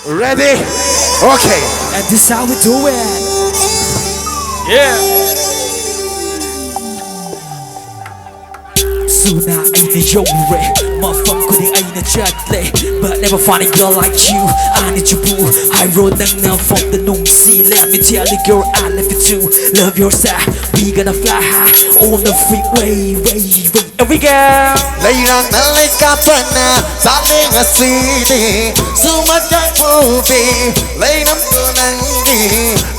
Ready? Okay. And this is how we do it. Yeah. Soon I ain't a yore. Motherfucker, I ain't a chatlet. But never find a girl like you. I need you boo. I wrote them now from the noon sea. Let me tell you, girl, I love you too. Love your side. We gonna fly high on the freeway. Here we go. Lấy rằng nó lấy cà phê nè, sao lên ở xí đi, dù mất cái vô vi, lấy nắm đồ nắng đi,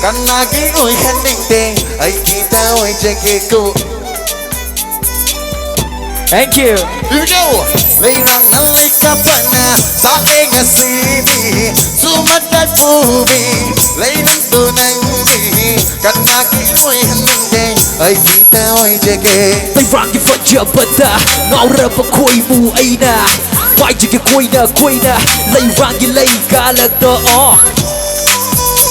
cần là cái ôi khăn định tình, ấy khi ta ôi chơi kia cô. Thank you. You know, lấy rằng nó lấy cà phê nè, sao lên ở xí đi, dù mất cái vô vi, lấy nắm đồ nắng đi, cần là cái ôi khăn định tình, ấy khi ta ôi chơi kia. ไม่รักยิ่งฝันเยอะบัดดาเงาเริ่มมาคุยมูไอ้น่ะไปจะแค่คุยนะเลยรักยิ่งเลยกาละตัวอ๋อ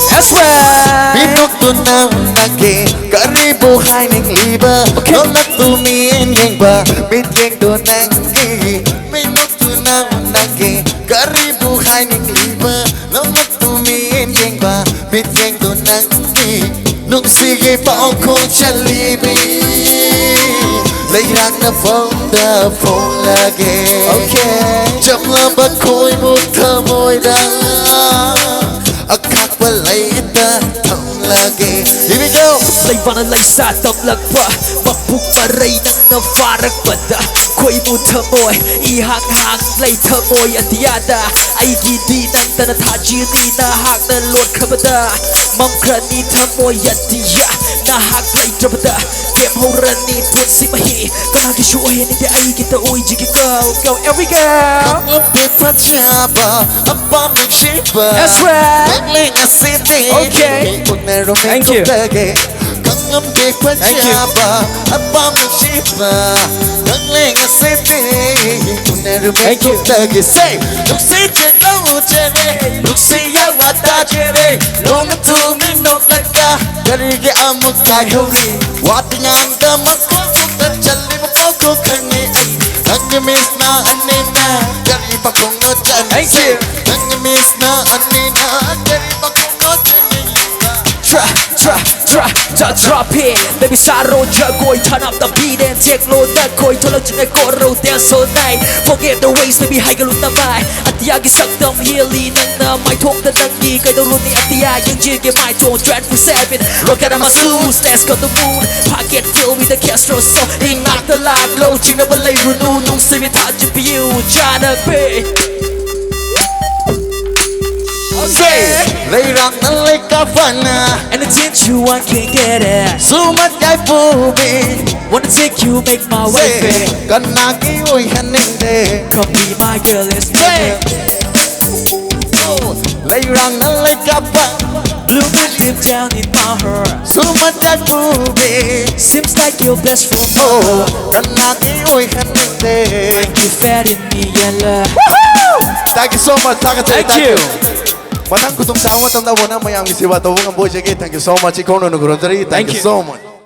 That's right Minuto na unake Karibu hai ning liba Nolak tumien yang ba Bityeng do nangi Minuto na unake Karibu hai ning liba Nolak tumien yang ba Bityeng do nangi Nung sige pa ako chalibi Lấy răng na phone lagi Chăm la ba khôi một thơ môi đắng Akak ba lấy ta thong lagi Here we go เลยวันอะไรสาตบหลักปะบักบุกมาไรนังนาฟารักบัดดาคุยมูเธอมวยอีห่างเลยเธอมวยอันที่ยาดาไอ้กีดีนังตนาทาจีนีนาหักนั้นลวดขบดามัมครานีเธอมวยอันที่ยานาหักเลยจับดาเก็บหัวรันนี่ทวนสิมาฮีก็น่าจะช่วยในที่ไอ้กิตาอุ้ยจิกิgo every girl Ngapit pa chaba Apa may shiba That's right Pagling na city Okay Thank you Ngapit pa chaba Apa may shiba Pagling na city Thank you Say Look si chelo chere Look si yawata chere Long tu mi nok laka Karige amuk kagori Wati nganda makoko Chali makoko kani Ang miss na anina Kari pa kong no chan Thank you Ang miss na anina Kari pa kong no chan drop it Baby sorrow jagoy turn up the beat and take load that koi Tolong jangan koro dance all night Forget the ways baby hai galung tamai Atiya gisak dam hili nang na mai thong ta dangi Kay darun ni atiya yang jige mai tong dreadful seven Look at my shoes let's go to moon Pocket filled with the Castro so Ignite the light glow Jing na balay renew Nung si mi ta jipi you Tryna be Say Lấy răng nó lấy cà phê nè And the thing you want can't get it Dù mất cái phù bì Wanna take you make my way babe Cần là cái ôi khăn ninh đề Come be my girl let's Say Lấy răng nó lấy cà phê Blue moon deep down in my heart Dù mất cái phù bì Seems like you're best for me Cần là cái ôi khăn ninh đề Make you fat in me yellow Thank you so much Thank you Manang kusong sa awan tamdawan na mayang isiwa tawang ang boy. Thank you so much. Ikaw no nagurundari. Thank you so much.